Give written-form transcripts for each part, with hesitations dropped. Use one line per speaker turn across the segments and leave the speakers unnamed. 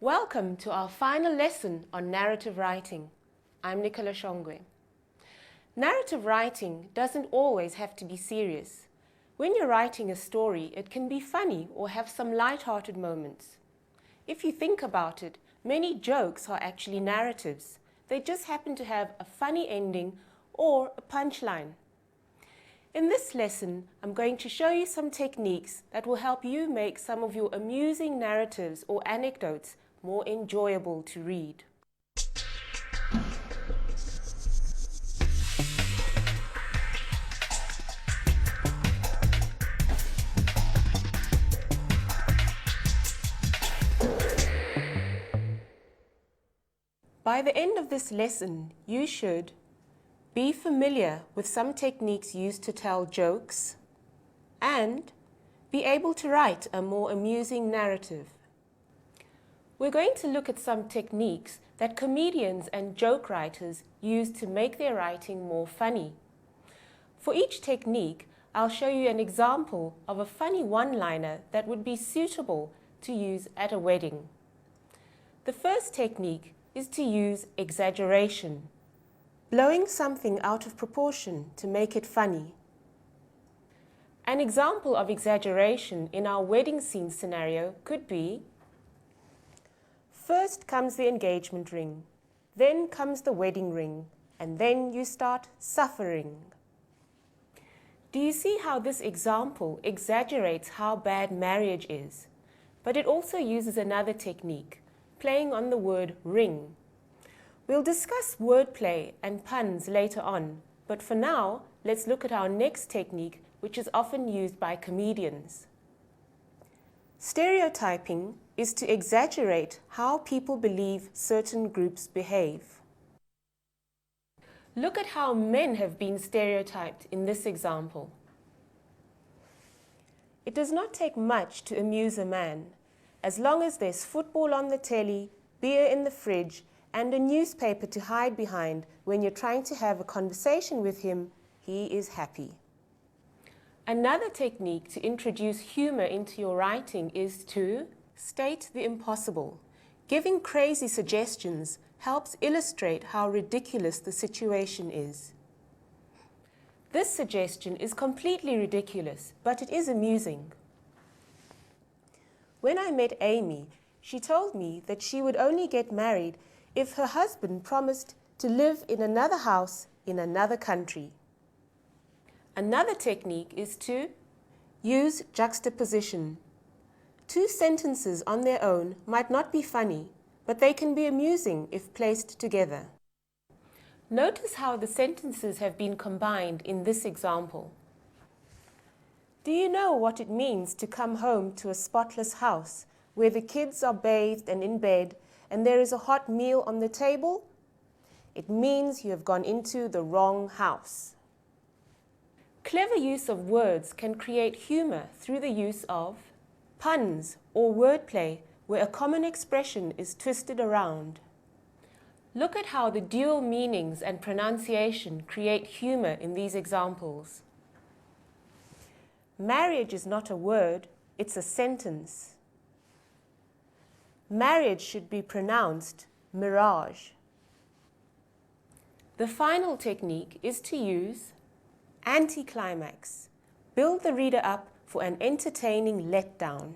Welcome to our final lesson on narrative writing. I'm Nicola Shongwe. Narrative writing doesn't always have to be serious. When you're writing a story, it can be funny or have some light-hearted moments. If you think about it, many jokes are actually narratives. They just happen to have a funny ending or a punchline. In this lesson, I'm going to show you some techniques that will help you make some of your amusing narratives or anecdotes more enjoyable to read. By the end of this lesson, you should be familiar with some techniques used to tell jokes and be able to write a more amusing narrative. We're going to look at some techniques that comedians and joke writers use to make their writing more funny. For each technique, I'll show you an example of a funny one-liner that would be suitable to use at a wedding. The first technique is to use exaggeration, blowing something out of proportion to make it funny. An example of exaggeration in our wedding scene scenario could be: first comes the engagement ring, then comes the wedding ring, and then you start suffering. Do you see how this example exaggerates how bad marriage is? But it also uses another technique, playing on the word ring. We'll discuss wordplay and puns later on, but for now, let's look at our next technique, which is often used by comedians. Stereotyping is to exaggerate how people believe certain groups behave. Look at how men have been stereotyped in this example. It does not take much to amuse a man. As long as there's football on the telly, beer in the fridge, and a newspaper to hide behind when you're trying to have a conversation with him, he is happy. Another technique to introduce humor into your writing is to state the impossible. Giving crazy suggestions helps illustrate how ridiculous the situation is. This suggestion is completely ridiculous, but it is amusing. When I met Amy, she told me that she would only get married if her husband promised to live in another house in another country. Another technique is to use juxtaposition. Two sentences on their own might not be funny, but they can be amusing if placed together. Notice how the sentences have been combined in this example. Do you know what it means to come home to a spotless house where the kids are bathed and in bed and there is a hot meal on the table? It means you have gone into the wrong house. Clever use of words can create humor through the use of puns or wordplay where a common expression is twisted around. Look at how the dual meanings and pronunciation create humor in these examples. Marriage is not a word, it's a sentence. Marriage should be pronounced mirage. The final technique is to use anticlimax. Build the reader up for an entertaining letdown.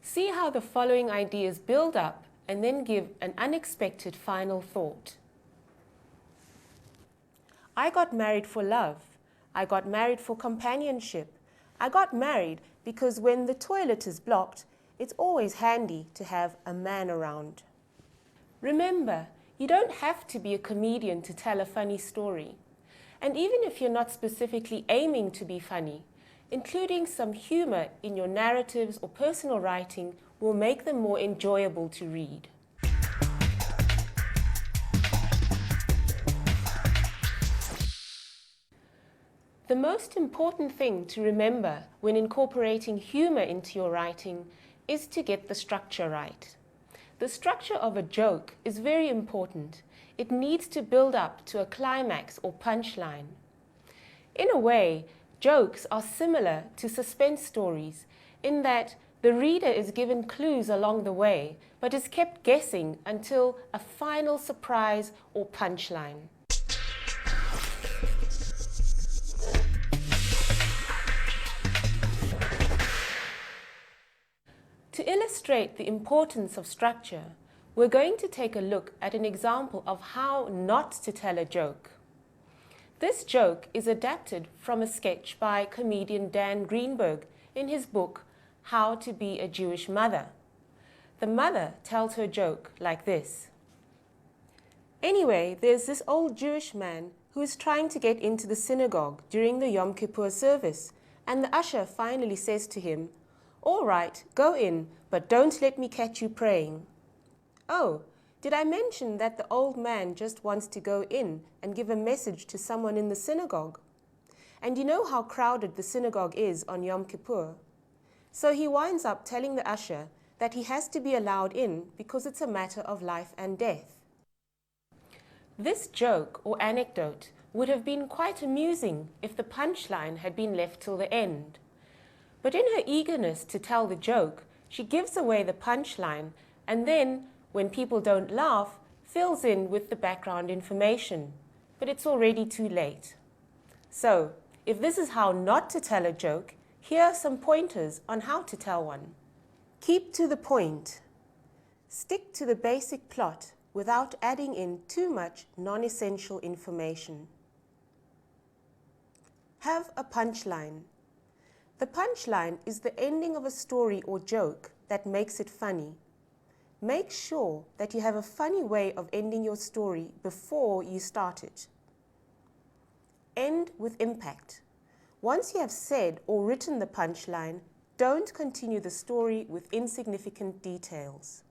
See how the following ideas build up and then give an unexpected final thought. I got married for love. I got married for companionship. I got married because when the toilet is blocked, it's always handy to have a man around. Remember, you don't have to be a comedian to tell a funny story. And even if you're not specifically aiming to be funny, including some humor in your narratives or personal writing will make them more enjoyable to read. The most important thing to remember when incorporating humor into your writing is to get the structure right. The structure of a joke is very important. It needs to build up to a climax or punchline. In a way, jokes are similar to suspense stories in that The reader is given clues along the way, but is kept guessing until a final surprise or punchline. To illustrate the importance of structure, we're going to take a look at an example of how not to tell a joke. This joke is adapted from a sketch by comedian Dan Greenberg in his book, How to Be a Jewish Mother. The mother tells her joke like this. Anyway, there's this old Jewish man who is trying to get into the synagogue during the Yom Kippur service, and the usher finally says to him, "All right, go in, but don't let me catch you praying." "Oh, did I mention that the old man just wants to go in and give a message to someone in the synagogue? And you know how crowded the synagogue is on Yom Kippur. So he winds up telling the usher that he has to be allowed in because it's a matter of life and death. This joke or anecdote would have been quite amusing if the punchline had been left till the end. But in her eagerness to tell the joke, she gives away the punchline and then, when people don't laugh, fills in with the background information. But it's already too late. So, if this is how not to tell a joke, here are some pointers on how to tell one. Keep to the point. Stick to the basic plot without adding in too much non-essential information. Have a punchline. The punchline is the ending of a story or joke that makes it funny. Make sure that you have a funny way of ending your story before you start it. End with impact. Once you have said or written the punchline, don't continue the story with insignificant details.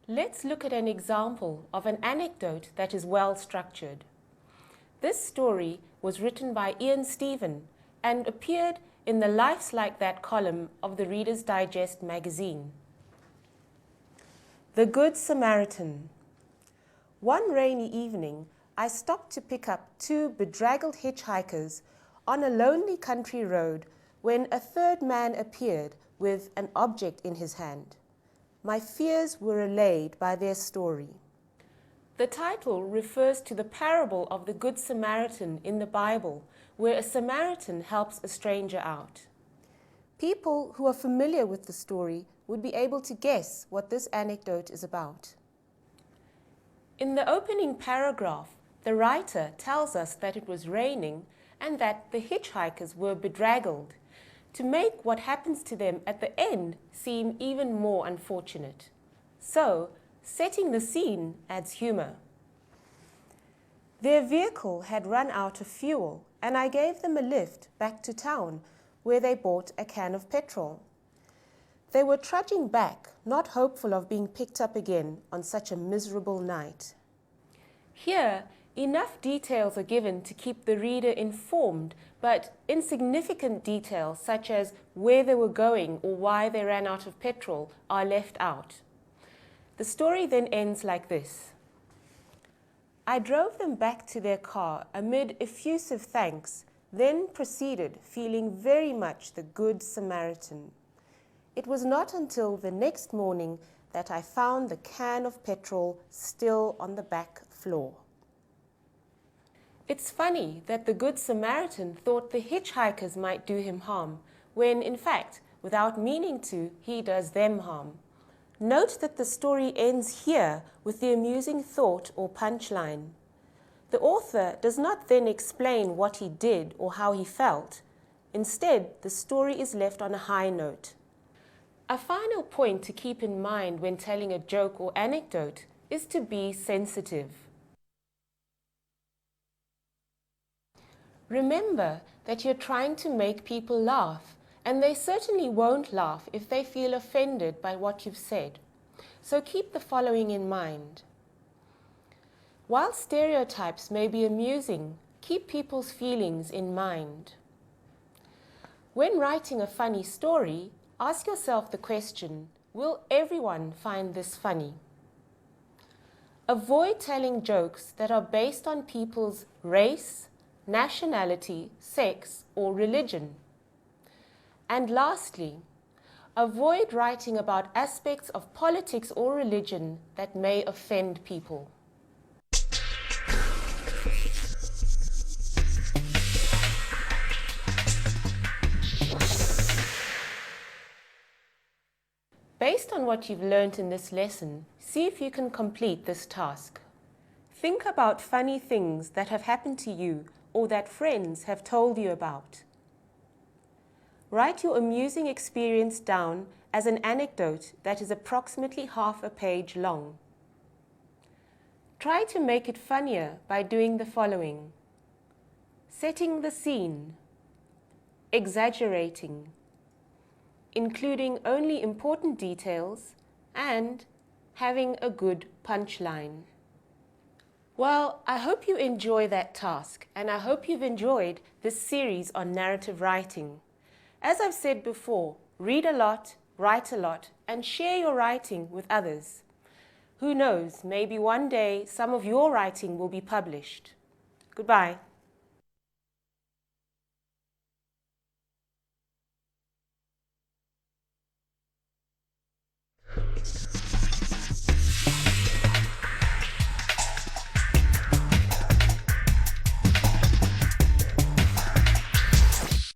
Let's look at an example of an anecdote that is well structured. This story was written by Ian Stephen and appeared in the Life's Like That column of the Reader's Digest magazine. The Good Samaritan. One rainy evening, I stopped to pick up two bedraggled hitchhikers on a lonely country road when a third man appeared with an object in his hand. My fears were allayed by their story. The title refers to the parable of the Good Samaritan in the Bible, where a Samaritan helps a stranger out. People who are familiar with the story would be able to guess what this anecdote is about. In the opening paragraph, the writer tells us that it was raining and that the hitchhikers were bedraggled, to make what happens to them at the end seem even more unfortunate. So, setting the scene adds humor. Their vehicle had run out of fuel, and I gave them a lift back to town, where they bought a can of petrol. They were trudging back, not hopeful of being picked up again on such a miserable night. Here, enough details are given to keep the reader informed, but insignificant details such as where they were going or why they ran out of petrol are left out. The story then ends like this. I drove them back to their car amid effusive thanks, then proceeded feeling very much the Good Samaritan. It was not until the next morning that I found the can of petrol still on the back floor. It's funny that the Good Samaritan thought the hitchhikers might do him harm, when in fact, without meaning to, he does them harm. Note that the story ends here with the amusing thought or punchline. The author does not then explain what he did or how he felt. Instead, the story is left on a high note. A final point to keep in mind when telling a joke or anecdote is to be sensitive. Remember that you're trying to make people laugh, and they certainly won't laugh if they feel offended by what you've said. So keep the following in mind. While stereotypes may be amusing, keep people's feelings in mind. When writing a funny story, ask yourself the question, will everyone find this funny? Avoid telling jokes that are based on people's race, nationality, sex, or religion. And lastly, Avoid writing about aspects of politics or religion that may offend people. Based on what you've learned in this lesson, see if you can complete this task. Think about funny things that have happened to you or that friends have told you about. Write your amusing experience down as an anecdote that is approximately half a page long. Try to make it funnier by doing the following: setting the scene, exaggerating, including only important details, and having a good punchline. Well, I hope you enjoy that task, and I hope you've enjoyed this series on narrative writing. As I've said before, read a lot, write a lot, and share your writing with others. Who knows, maybe one day some of your writing will be published. Goodbye.